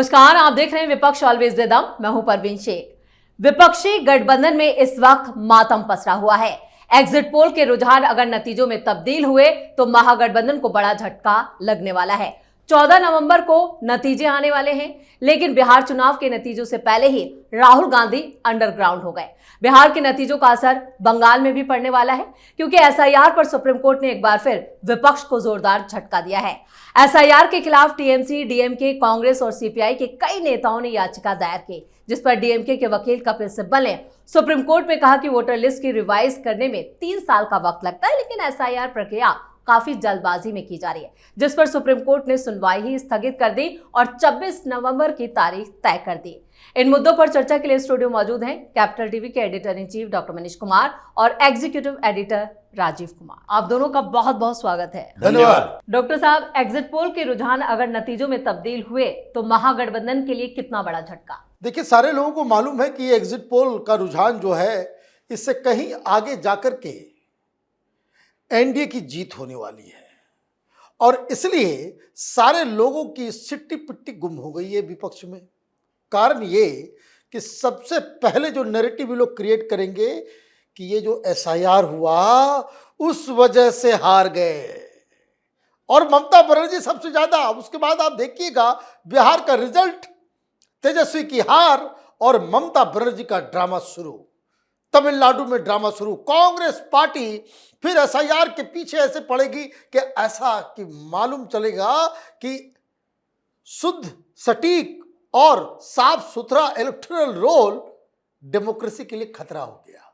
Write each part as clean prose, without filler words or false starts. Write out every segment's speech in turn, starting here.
नमस्कार, आप देख रहे हैं विपक्ष ऑलवेज विद दम। मैं हूं परवीन शेख। विपक्षी गठबंधन में इस वक्त मातम पसरा हुआ है। एग्जिट पोल के रुझान अगर नतीजों में तब्दील हुए तो महागठबंधन को बड़ा झटका लगने वाला है। 14 नवंबर को नतीजे आने वाले हैं, लेकिन बिहार चुनाव के नतीजों से पहले ही राहुल गांधी अंडरग्राउंड हो गए। बिहार के नतीजों का असर बंगाल में भी पड़ने वाला है, क्योंकि एसआईआर पर सुप्रीम कोर्ट ने एक बार फिर विपक्ष को जोरदार झटका दिया है। एसआईआर के खिलाफ टीएमसी, डीएमके, कांग्रेस और सीपीआई के कई नेताओं ने याचिका दायर की, जिस पर डीएमके के वकील कपिल सिब्बल ने सुप्रीम कोर्ट में कहा कि वोटर लिस्ट की रिवाइज करने में 3 साल का वक्त लगता है, लेकिन एसआईआर प्रक्रिया काफी जल्दबाजी में की जा रही है, जिस पर सुप्रीम कोर्ट ने सुनवाई ही स्थगित कर दी और 26 नवंबर की तारीख तय कर दी। इन मुद्दों पर चर्चा के लिए स्टूडियो मौजूद हैं कैपिटल टीवी के editor in chief doctor Manish Kumar और एग्जीक्यूटिव एडिटर राजीव कुमार। आप दोनों का बहुत बहुत स्वागत है। धन्यवाद। डॉक्टर साहब, एग्जिट पोल के रुझान अगर नतीजों में तब्दील हुए तो महागठबंधन के लिए कितना बड़ा झटका? देखिए, सारे लोगों को मालूम है कि एग्जिट पोल का रुझान जो है, इससे कहीं आगे जाकर के एनडीए की जीत होने वाली है और इसलिए सारे लोगों की सिट्टी पिट्टी गुम हो गई है विपक्ष में। कारण ये कि सबसे पहले जो नैरेटिव लोग क्रिएट करेंगे कि ये जो एसआईआर हुआ उस वजह से हार गए और ममता बनर्जी सबसे ज्यादा। उसके बाद आप देखिएगा बिहार का रिजल्ट, तेजस्वी की हार और ममता बनर्जी का ड्रामा शुरू। तमिलनाडु में ड्रामा शुरू। कांग्रेस पार्टी फिर एसआईआर के पीछे ऐसे पड़ेगी कि ऐसा कि मालूम चलेगा कि शुद्ध, सटीक और साफ सुथरा इलेक्टोरल रोल डेमोक्रेसी के लिए खतरा हो गया।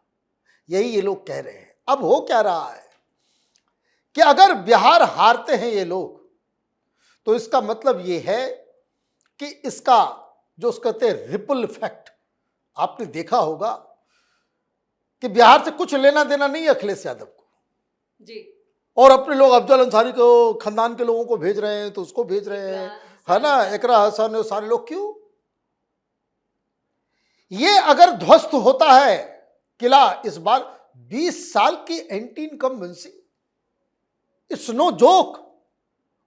यही ये लोग कह रहे हैं। अब हो क्या रहा है कि अगर बिहार हारते हैं ये लोग, तो इसका मतलब ये है कि इसका जो उसको कहते हैं रिपल इफेक्ट, आपने देखा होगा कि बिहार से कुछ लेना देना नहीं है अखिलेश यादव को जी, और अपने लोग अफजल अंसारी को, खानदान के लोगों को भेज रहे हैं, तो उसको भेज रहे हैं, है ना, एकरा हसन, वो सारे लोग। क्यों? ये अगर ध्वस्त होता है किला इस बार, 20 साल की anti incumbency, it's no joke.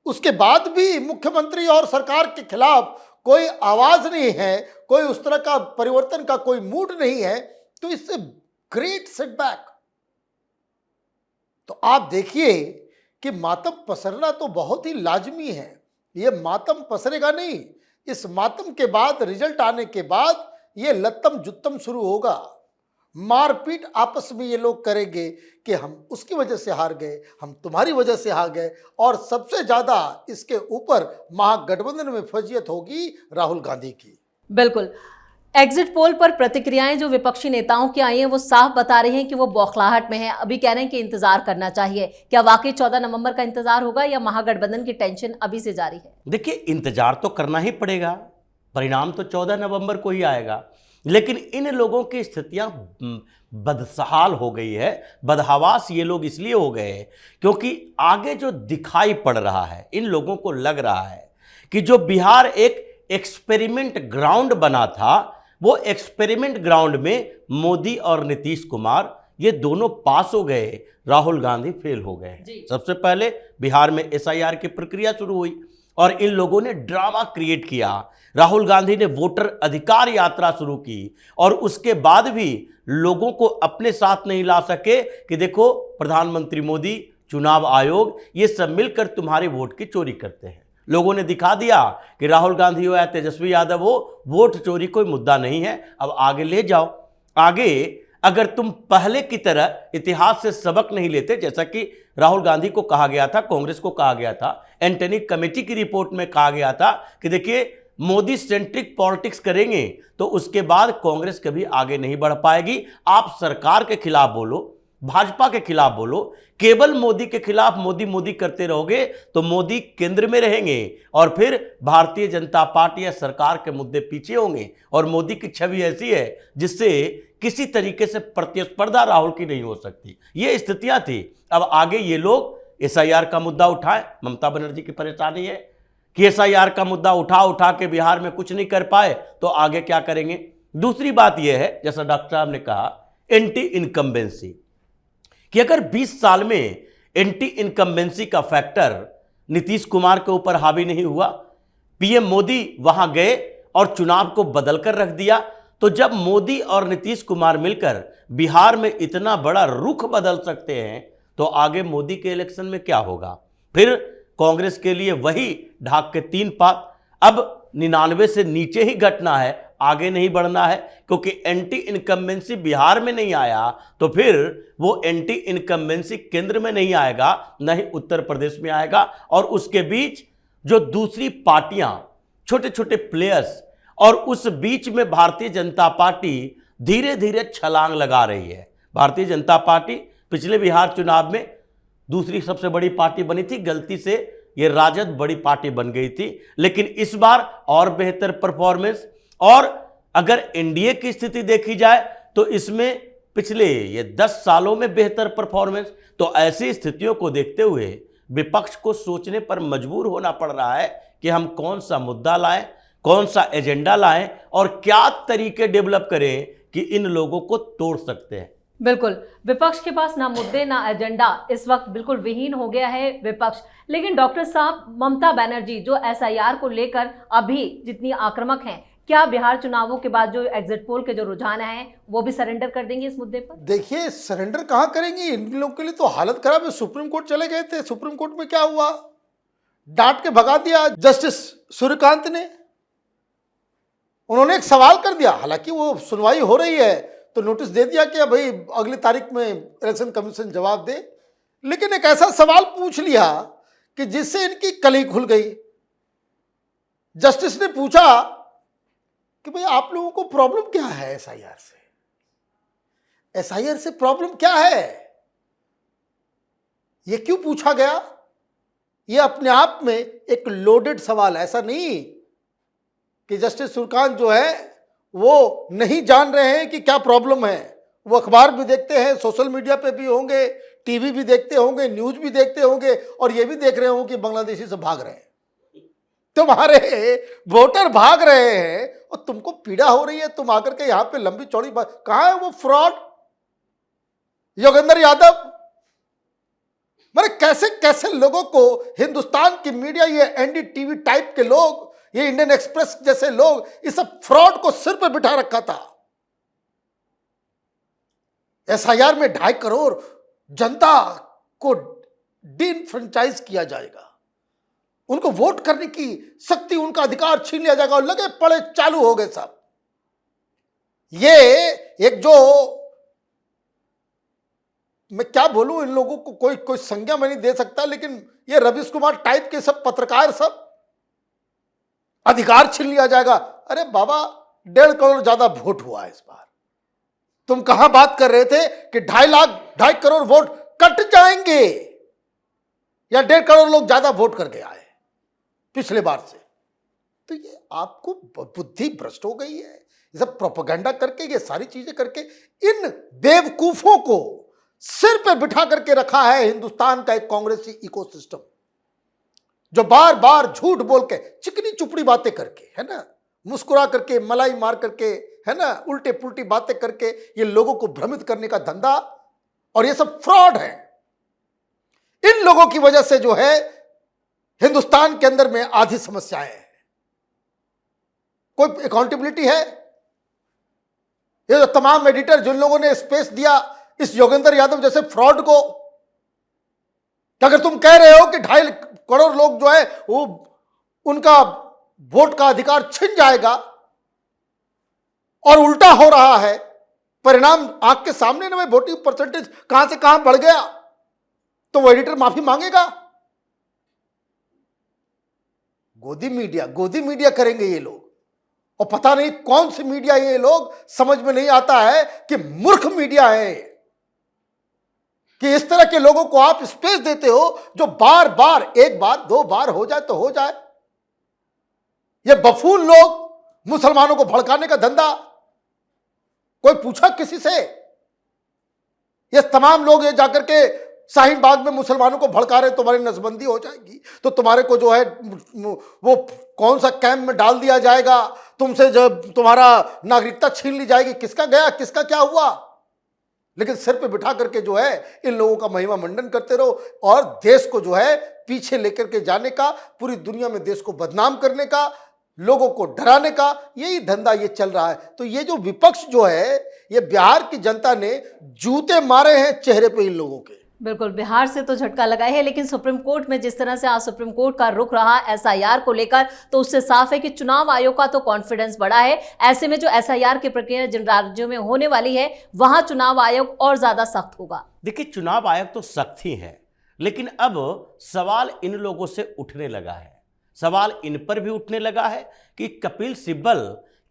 उसके बाद भी मुख्यमंत्री और सरकार के खिलाफ कोई आवाज नहीं है, कोई उस तरह का परिवर्तन का कोई मूड नहीं है, तो इससे ग्रेट सेटबैक। तो आप देखिए कि मातम पसरना तो बहुत ही लाजमी है। ये मातम पसरेगा नहीं, इस मातम के बाद, रिजल्ट आने के बाद ये लत्तम जुत्तम शुरू होगा। मारपीट आपस में ये लोग करेंगे कि हम उसकी वजह से हार गए, हम तुम्हारी वजह से हार गए, और सबसे ज्यादा इसके ऊपर महागठबंधन में फजीयत होगी राहुल गांधी की। बिल्कुल। एग्जिट पोल पर प्रतिक्रियाएं जो विपक्षी नेताओं की आई हैं, वो साफ बता रही हैं कि वो बौखलाहट में है। अभी कह रहे हैं कि इंतजार करना चाहिए। क्या वाकई 14 नवंबर का इंतजार होगा या महागठबंधन की टेंशन अभी से जारी है? देखिए, इंतजार तो करना ही पड़ेगा। परिणाम तो 14 नवंबर को ही आएगा, लेकिन इन लोगों की स्थितियां बदसहाल हो गई है। बदहवास ये लोग इसलिए हो गए क्योंकि आगे जो दिखाई पड़ रहा है, इन लोगों को लग रहा है कि जो बिहार एक एक्सपेरिमेंट ग्राउंड बना था, वो एक्सपेरिमेंट ग्राउंड में मोदी और नीतीश कुमार ये दोनों पास हो गए, राहुल गांधी फेल हो गए। सबसे पहले बिहार में एसआईआर की प्रक्रिया शुरू हुई और इन लोगों ने ड्रामा क्रिएट किया। राहुल गांधी ने वोटर अधिकार यात्रा शुरू की और उसके बाद भी लोगों को अपने साथ नहीं ला सके कि देखो, प्रधानमंत्री मोदी, चुनाव आयोग, ये सब मिलकर तुम्हारे वोट की चोरी करते हैं। लोगों ने दिखा दिया कि राहुल गांधी हो या तेजस्वी यादव हो, वोट चोरी कोई मुद्दा नहीं है, अब आगे ले जाओ। आगे अगर तुम पहले की तरह इतिहास से सबक नहीं लेते, जैसा कि राहुल गांधी को कहा गया था, कांग्रेस को कहा गया था, एंटनी कमेटी की रिपोर्ट में कहा गया था कि देखिए, मोदी सेंट्रिक पॉलिटिक्स करेंगे तो उसके बाद कांग्रेस कभी आगे नहीं बढ़ पाएगी। आप सरकार के खिलाफ बोलो, भाजपा के खिलाफ बोलो, केवल मोदी के खिलाफ मोदी मोदी करते रहोगे तो मोदी केंद्र में रहेंगे और फिर भारतीय जनता पार्टी या सरकार के मुद्दे पीछे होंगे और मोदी की छवि ऐसी है जिससे किसी तरीके से प्रतिस्पर्धा राहुल की नहीं हो सकती। ये स्थितियां थी। अब आगे ये लोग एसआईआर का मुद्दा उठाएं। ममता बनर्जी की परेशानी है कि एसआईआर का मुद्दा उठा के बिहार में कुछ नहीं कर पाए, तो आगे क्या करेंगे। दूसरी बात यह है, जैसा डॉक्टर साहब ने कहा, एंटी इनकम्बेंसी, कि अगर 20 साल में एंटी इनकम्बेंसी का फैक्टर नीतीश कुमार के ऊपर हावी नहीं हुआ, पीएम मोदी वहां गए और चुनाव को बदल कर रख दिया। तो जब मोदी और नीतीश कुमार मिलकर बिहार में इतना बड़ा रुख बदल सकते हैं तो आगे मोदी के इलेक्शन में क्या होगा? फिर कांग्रेस के लिए वही ढाक के 3 पात। अब 99 से नीचे ही घटना है, आगे नहीं बढ़ना है, क्योंकि एंटी इनकम्बेंसी बिहार में नहीं आया तो फिर वो एंटी इनकम्बेंसी केंद्र में नहीं आएगा, न ही उत्तर प्रदेश में आएगा। और उसके बीच जो दूसरी पार्टियां, छोटे छोटे प्लेयर्स, और उस बीच में भारतीय जनता पार्टी धीरे धीरे छलांग लगा रही है। भारतीय जनता पार्टी पिछले बिहार चुनाव में दूसरी सबसे बड़ी पार्टी बनी थी, गलती से ये राजद बड़ी पार्टी बन गई थी, लेकिन इस बार और बेहतर परफॉर्मेंस। और अगर एनडीए की स्थिति देखी जाए तो इसमें पिछले ये 10 सालों में बेहतर परफॉर्मेंस। तो ऐसी स्थितियों को देखते हुए विपक्ष को सोचने पर मजबूर होना पड़ रहा है कि हम कौन सा मुद्दा लाएं, कौन सा एजेंडा लाएं और क्या तरीके डेवलप करें कि इन लोगों को तोड़ सकते हैं। बिल्कुल, विपक्ष के पास ना मुद्दे ना एजेंडा, इस वक्त बिल्कुल विहीन हो गया है विपक्ष। लेकिन डॉक्टर साहब, ममता बनर्जी जो एसआईआर को लेकर अभी जितनी आक्रामक हैं, क्या बिहार चुनावों के बाद जो एग्जिट पोल के जो रुझान हैं वो भी सरेंडर कर देंगे इस मुद्दे पर? देखिए, सरेंडर कहां करेंगी, इन लोगों के लिए तो हालत खराब है। सुप्रीम कोर्ट चले गए थे, सुप्रीम कोर्ट में क्या हुआ, डांट के भगा दिया जस्टिस सूर्यकांत ने। उन्होंने एक सवाल कर दिया, हालांकि वो सुनवाई हो रही है तो नोटिस दे दिया कि भाई अगली तारीख में इलेक्शन कमीशन जवाब दे, लेकिन एक ऐसा सवाल पूछ लिया कि जिससे इनकी कली खुल गई। जस्टिस ने पूछा कि भाई आप लोगों को प्रॉब्लम क्या है एसआईआर से, एसआईआर से प्रॉब्लम क्या है, यह क्यों पूछा गया? यह अपने आप में एक लोडेड सवाल, ऐसा नहीं कि जस्टिस सूर्यकांत जो है वो नहीं जान रहे हैं कि क्या प्रॉब्लम है। वो अखबार भी देखते हैं, सोशल मीडिया पे भी होंगे, टीवी भी देखते होंगे, न्यूज भी देखते होंगे, और ये भी देख रहे होंगे कि बांग्लादेशी से भाग रहे हैं, तुम्हारे वोटर भाग रहे हैं और तुमको पीड़ा हो रही है। तुम आकर के यहां पे लंबी चौड़ी बात, कहां है वो फ्रॉड योगेंद्र यादव? मैंने कैसे कैसे लोगों को हिंदुस्तान की मीडिया, ये एनडीटीवी टाइप के लोग, ये इंडियन एक्सप्रेस जैसे लोग, इस सब फ्रॉड को सिर पे बिठा रखा था। एसआईआर में 2.5 करोड़ जनता को डिफ्रेंचाइज किया जाएगा, उनको वोट करने की शक्ति, उनका अधिकार छीन लिया जाएगा, और लगे पड़े चालू हो गए सब। ये एक जो, मैं क्या बोलूं, इन लोगों को कोई संज्ञा मैं नहीं दे सकता, लेकिन ये रवीश कुमार टाइप के सब पत्रकार, सब अधिकार छीन लिया जाएगा। अरे बाबा, 1.5 करोड़ ज्यादा वोट हुआ है इस बार। तुम कहां बात कर रहे थे कि 2.5 करोड़ वोट कट जाएंगे, या 1.5 करोड़ लोग ज्यादा वोट करके आए पिछले बार से? तो ये आपको बुद्धि भ्रष्ट हो गई है। ये सब प्रोपेगेंडा करके, ये सारी चीजें करके इन बेवकूफों को सिर पे बिठा करके रखा है हिंदुस्तान का एक कांग्रेसी इकोसिस्टम, जो बार बार झूठ बोल के, चिकनी चुपड़ी बातें करके, है ना, मुस्कुरा करके, मलाई मार करके, है ना, उल्टे पुल्टी बातें करके ये लोगों को भ्रमित करने का धंधा, और ये सब फ्रॉड है। इन लोगों की वजह से जो है हिंदुस्तान के अंदर में आधी समस्याएं हैं। कोई अकाउंटेबिलिटी है? ये जो तमाम एडिटर जिन लोगों ने स्पेस दिया इस योगेंद्र यादव जैसे फ्रॉड को, कि अगर तुम कह रहे हो कि 2.5 करोड़ लोग जो है वो, उनका वोट का अधिकार छिन जाएगा, और उल्टा हो रहा है, परिणाम आंख के सामने ना, वोटिंग परसेंटेज कहां से कहां बढ़ गया, तो वो एडिटर माफी मांगेगा। गोदी मीडिया करेंगे ये लोग, और पता नहीं कौन सी मीडिया ये लोग, समझ में नहीं आता है कि मूर्ख मीडिया है कि इस तरह के लोगों को आप स्पेस देते हो, जो बार बार, 1 बार 2 बार हो जाए तो हो जाए। ये बफून लोग मुसलमानों को भड़काने का धंधा, कोई पूछा किसी से? ये तमाम लोग ये जाकर के शाहीन बाग में मुसलमानों को भड़का रहे, तुम्हारी नसबंदी हो जाएगी तो तुम्हारे को जो है वो कौन सा कैंप में डाल दिया जाएगा, तुमसे जब तुम्हारा नागरिकता छीन ली जाएगी। किसका गया, किसका क्या हुआ? लेकिन सिर पे बिठा करके जो है इन लोगों का महिमा मंडन करते रहो, और देश को जो है पीछे लेकर के जाने का, पूरी दुनिया में देश को बदनाम करने का लोगों को डराने का यही धंधा ये चल रहा है। तो ये जो विपक्ष जो है, ये बिहार की जनता ने जूते मारे हैं चेहरे पे इन लोगों के। बिल्कुल, बिहार से तो झटका लगा है, लेकिन सुप्रीम कोर्ट में जिस तरह से आज सुप्रीम कोर्ट का रुख रहा एसआईआर को लेकर, तो उससे साफ है कि चुनाव आयोग का तो कॉन्फिडेंस बढ़ा है। ऐसे में जो एसआईआर की प्रक्रिया जिन राज्यों में होने वाली है, वहां चुनाव आयोग और ज्यादा सख्त होगा। देखिए, चुनाव आयोग तो सख्त ही है, लेकिन अब सवाल इन लोगों से उठने लगा है। सवाल इन पर भी उठने लगा है कि कपिल सिब्बल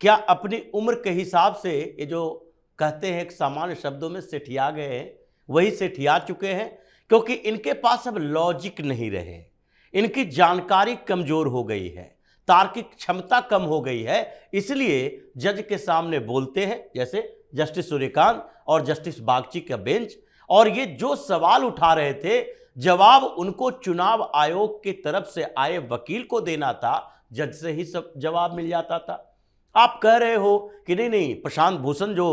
क्या अपनी उम्र के हिसाब से, ये जो कहते हैं एक सामान्य शब्दों में सेठिया गए हैं, वही सेठिया चुके हैं, क्योंकि इनके पास अब लॉजिक नहीं रहे, इनकी जानकारी कमजोर हो गई है, तार्किक क्षमता कम हो गई है। इसलिए जज के सामने बोलते हैं, जैसे जस्टिस सूर्यकांत और जस्टिस बागची का बेंच, और ये जो सवाल उठा रहे थे, जवाब उनको चुनाव आयोग की तरफ से आए वकील को देना था, जज से ही सब जवाब मिल जाता था। आप कह रहे हो कि नहीं, प्रशांत भूषण जो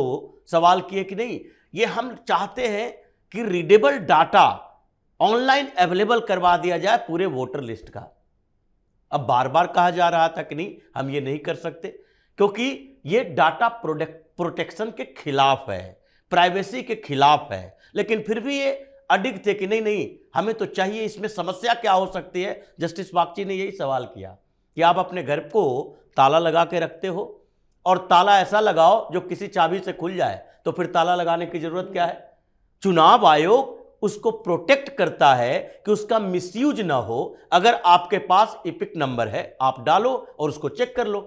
सवाल किए कि नहीं, ये हम चाहते हैं कि रीडेबल डाटा ऑनलाइन अवेलेबल करवा दिया जाए पूरे वोटर लिस्ट का। अब बार बार कहा जा रहा था कि नहीं, हम ये नहीं कर सकते, क्योंकि ये डाटा प्रोटेक्शन के खिलाफ है, प्राइवेसी के खिलाफ है। लेकिन फिर भी ये अडिग थे कि नहीं, हमें तो चाहिए। इसमें समस्या क्या हो सकती है? जस्टिस बागची ने यही सवाल किया कि आप अपने घर को ताला लगा के रखते हो, और ताला ऐसा लगाओ जो किसी चाबी से खुल जाए, तो फिर ताला लगाने की जरूरत क्या है? चुनाव आयोग उसको प्रोटेक्ट करता है कि उसका मिसयूज ना हो। अगर आपके पास इपिक नंबर है, आप डालो और उसको चेक कर लो।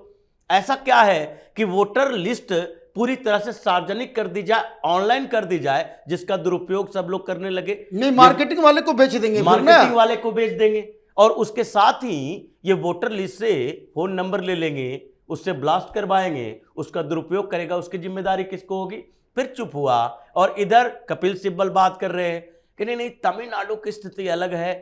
ऐसा क्या है कि वोटर लिस्ट पूरी तरह से सार्वजनिक कर दी जाए, ऑनलाइन कर दी जाए, जिसका दुरुपयोग सब लोग करने लगे? नहीं, मार्केटिंग वाले को बेच देंगे, मार्केटिंग वाले को बेच देंगे, और उसके साथ ही ये वोटर लिस्ट से फोन नंबर ले लेंगे, उससे ब्लास्ट करवाएंगे, उसका दुरुपयोग करेगा, उसकी जिम्मेदारी किसको होगी? फिर चुप हुआ। और इधर कपिल सिब्बल बात कर रहे हैं कि नहीं, तमिलनाडु की स्थिति अलग है,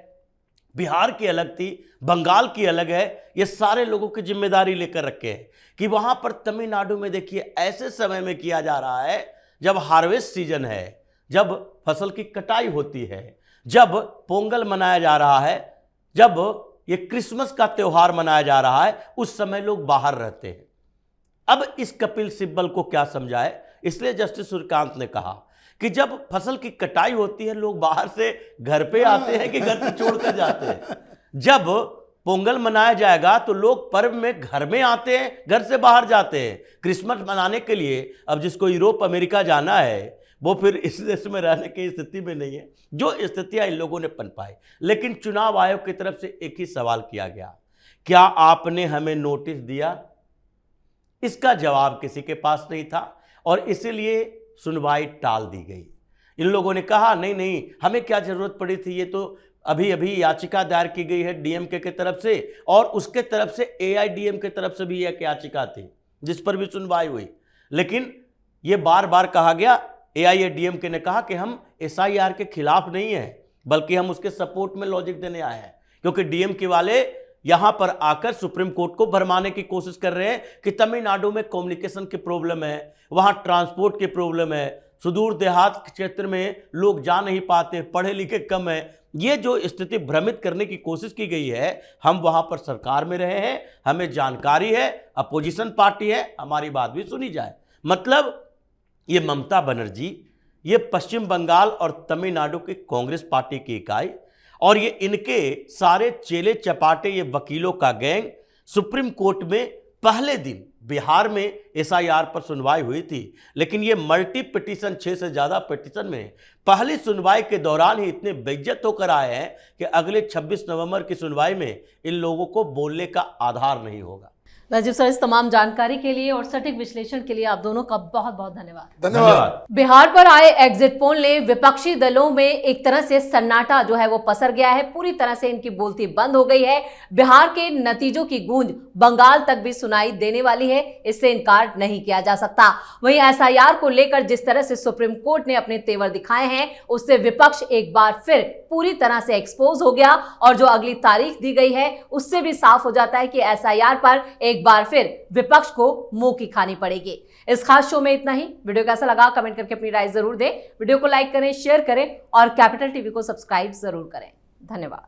बिहार की अलग थी, बंगाल की अलग है। ये सारे लोगों की जिम्मेदारी लेकर रखे हैं कि वहां पर तमिलनाडु में देखिए ऐसे समय में किया जा रहा है जब हार्वेस्ट सीजन है, जब फसल की कटाई होती है, जब पोंगल मनाया जा रहा है, जब ये क्रिसमस का त्योहार मनाया जा रहा है, उस समय लोग बाहर रहते हैं। अब इस कपिल सिब्बल को क्या समझाए? इसलिए जस्टिस सूर्यकांत ने कहा कि जब फसल की कटाई होती है, लोग बाहर से घर पे आते हैं कि घर से छोड़कर जाते हैं? जब पोंगल मनाया जाएगा तो लोग पर्व में घर में आते हैं, घर से बाहर जाते हैं। क्रिसमस मनाने के लिए अब जिसको यूरोप अमेरिका जाना है, वो फिर इस देश में रहने की स्थिति में नहीं है, जो स्थितियां इन लोगों ने पनपाई। लेकिन चुनाव आयोग की तरफ से एक ही सवाल किया गया, क्या आपने हमें नोटिस दिया? इसका जवाब किसी के पास नहीं था, और इसीलिए सुनवाई टाल दी गई। इन लोगों ने कहा नहीं, हमें क्या जरूरत पड़ी थी, ये तो अभी अभी याचिका दायर की गई है डीएमके की तरफ से, और उसके तरफ से एआईडीएम की तरफ से भी एक याचिका थी जिस पर भी सुनवाई हुई। लेकिन ये बार बार कहा गया, एआईएडीएमके ने कहा कि हम एसआईआर के खिलाफ नहीं है, बल्कि हम उसके सपोर्ट में लॉजिक देने आए हैं, क्योंकि डीएमके वाले यहां पर आकर सुप्रीम कोर्ट को भरमाने की कोशिश कर रहे हैं कि तमिलनाडु में कम्युनिकेशन की प्रॉब्लम है, वहां ट्रांसपोर्ट की प्रॉब्लम है, सुदूर देहात क्षेत्र में लोग जा नहीं पाते, पढ़े लिखे कम है। ये जो स्थिति भ्रमित करने की कोशिश की गई है, हम वहां पर सरकार में रहे हैं, हमें जानकारी है, अपोजिशन पार्टी है, हमारी बात भी सुनी जाए। मतलब ये ममता बनर्जी, ये पश्चिम बंगाल और तमिलनाडु की कांग्रेस पार्टी की इकाई, और ये इनके सारे चेले चपाटे, ये वकीलों का गैंग सुप्रीम कोर्ट में पहले दिन बिहार में एसआईआर पर सुनवाई हुई थी, लेकिन ये मल्टी पिटीशन, 6 से ज्यादा पिटीशन में पहली सुनवाई के दौरान ही इतने बेइज्जत होकर आए हैं कि अगले 26 नवंबर की सुनवाई में इन लोगों को बोलने का आधार नहीं होगा। राजीव सर, इस तमाम जानकारी के लिए और सटीक विश्लेषण के लिए आप दोनों का बहुत बहुत धन्यवाद। धन्यवाद। बिहार पर आए एग्जिट पोल ने विपक्षी दलों में एक तरह से सन्नाटा जो है वो पसर गया है, पूरी तरह से इनकी बोलती बंद हो गई है। बिहार के नतीजों की गूंज बंगाल तक भी सुनाई देने वाली है, इससे इनकार नहीं किया जा सकता। वहीं एसआईआर को लेकर जिस तरह से सुप्रीम कोर्ट ने अपने तेवर दिखाए हैं, उससे विपक्ष एक बार फिर पूरी तरह से एक्सपोज हो गया, और जो अगली तारीख दी गई है उससे भी साफ हो जाता है कि एसआईआर पर एक बार फिर विपक्ष को मुंह की खानी पड़ेगी। इस खास शो में इतना ही। वीडियो कैसा लगा कमेंट करके अपनी राय जरूर दें। वीडियो को लाइक करें, शेयर करें और कैपिटल टीवी को सब्सक्राइब जरूर करें। धन्यवाद।